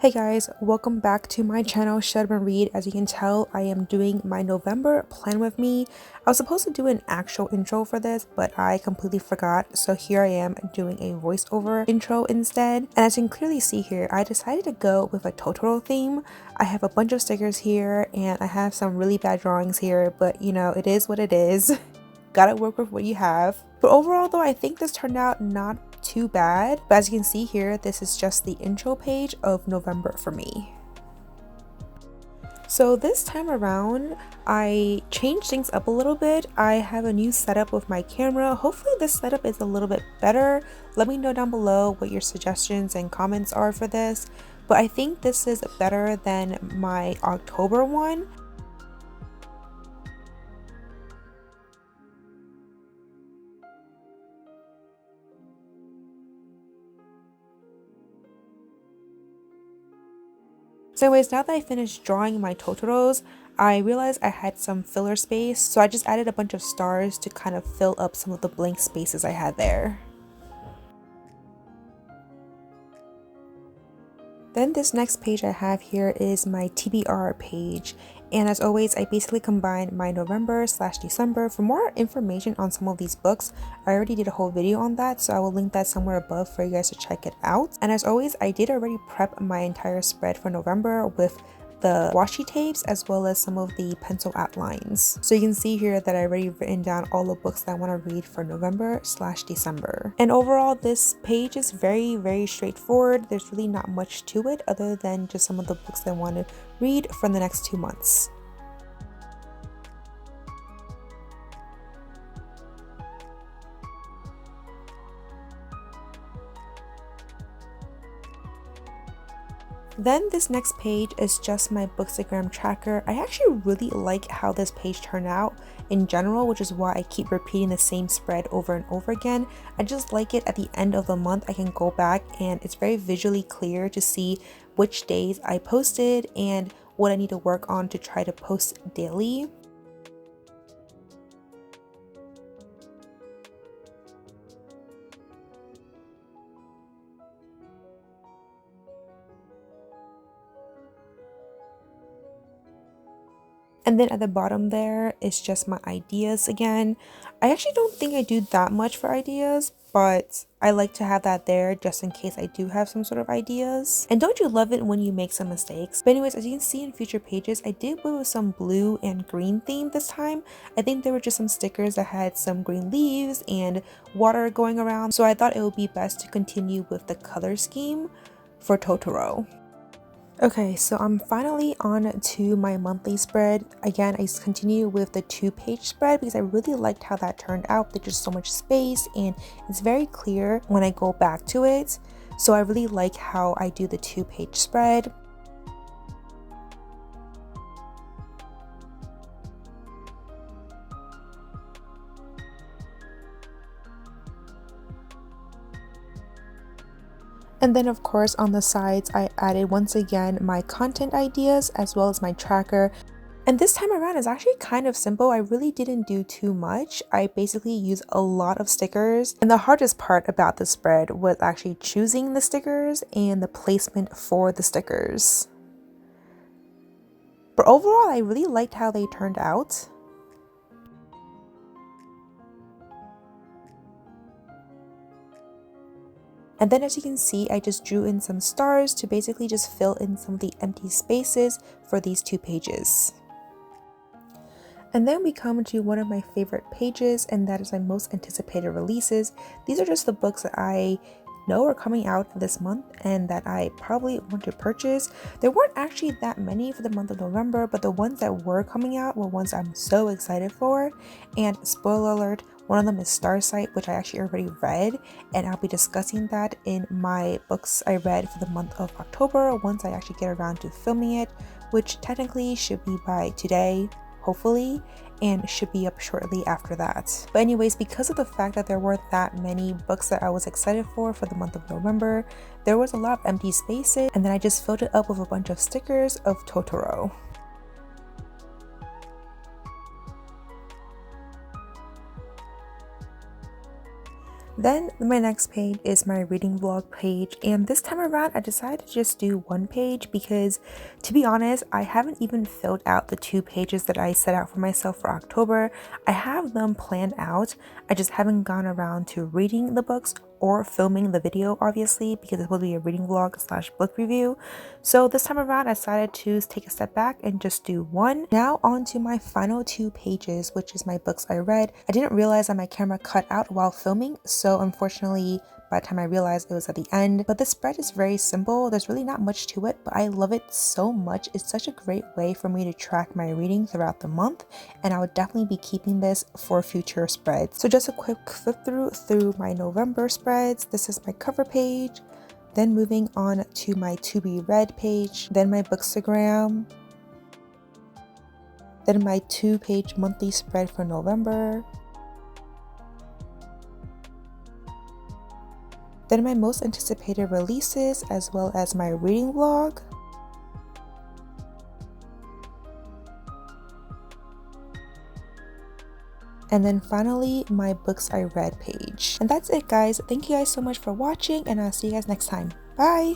Hey guys, welcome back to my channel, Shut Up and Read. As you can tell, I am doing my November plan with me. I was supposed to do an actual intro for this, but I completely forgot. So here I am doing a voiceover intro instead. And as you can clearly see here, I decided to go with a Totoro theme. I have a bunch of stickers here and I have some really bad drawings here, but you know, it is what it is. Gotta work with what you have. But overall though, I think this turned out not too bad. But as you can see here, this is just the intro page of November for me. So this time around, I changed things up a little bit. I have a new setup with my camera. Hopefully this setup is a little bit better. Let me know down below what your suggestions and comments are for this. But I think this is better than my October one. So anyways, now that I finished drawing my Totoros, I realized I had some filler space, so I just added a bunch of stars to kind of fill up some of the blank spaces I had there. Then this next page I have here is my Tbr page, and as always I basically combined my November/December. For more information on some of these books, I already did a whole video on that, so I will link that somewhere above for you guys to check it out. And as always, I did already prep my entire spread for November with the washi tapes as well as some of the pencil outlines. So you can see here that I already written down all the books that I want to read for November/December. And overall, this page is very straightforward. There's really not much to it other than just some of the books that I want to read for the next 2 months. Then this next page is just my Bookstagram tracker. I actually really like how this page turned out in general, which is why I keep repeating the same spread over and over again. I just like it at the end of the month. I can go back and it's very visually clear to see which days I posted and what I need to work on to try to post daily. And then at the bottom there is just my ideas again. I actually don't think I do that much for ideas, but I like to have that there just in case I do have some sort of ideas. And don't you love it when you make some mistakes? But anyways, as you can see in future pages, I did go with some blue and green theme this time. I think there were just some stickers that had some green leaves and water going around. So I thought it would be best to continue with the color scheme for Totoro. Okay, so I'm finally on to my monthly spread. Again, I continue with the 2-page spread because I really liked how that turned out. There's just so much space and it's very clear when I go back to it. So I really like how I do the 2-page spread. And then of course on the sides I added once again my content ideas as well as my tracker. And this time around is actually kind of simple. I really didn't do too much. I basically used a lot of stickers. And the hardest part about the spread was actually choosing the stickers and the placement for the stickers. But overall I really liked how they turned out. And then as you can see, I just drew in some stars to basically just fill in some of the empty spaces for these 2 pages. And then we come to one of my favorite pages, and that is my most anticipated releases. These are just the books that I know are coming out this month and that I probably want to purchase. There weren't actually that many for the month of November, but the ones that were coming out were ones I'm so excited for. And spoiler alert, one of them is Starsight, which I actually already read, and I'll be discussing that in my books I read for the month of October once I actually get around to filming it, which technically should be by today, hopefully, and should be up shortly after that. But anyways, because of the fact that there weren't that many books that I was excited for the month of November, there was a lot of empty spaces, and then I just filled it up with a bunch of stickers of Totoro. Then my next page is my reading vlog page, and this time around I decided to just do one page because, to be honest, I haven't even filled out the 2 pages that I set out for myself for October. I have them planned out, I just haven't gone around to reading the books or filming the video, obviously, because it will be a reading vlog / book review. So this time around I decided to take a step back and just do one. Now on to my final 2 pages, which is my books I read. I didn't realize that my camera cut out while filming, so unfortunately by the time I realized it was at the end. But the spread is very simple, there's really not much to it, but I love it so much. It's such a great way for me to track my reading throughout the month, and I would definitely be keeping this for future spreads. So just a quick flip through my November spreads. This is my cover page, then moving on to my to be read page, then my Bookstagram, then my 2-page monthly spread for November, then my most anticipated releases, as well as my reading vlog, and then finally my books I read page. And that's it, guys. Thank you guys so much for watching, and I'll see you guys next time. Bye!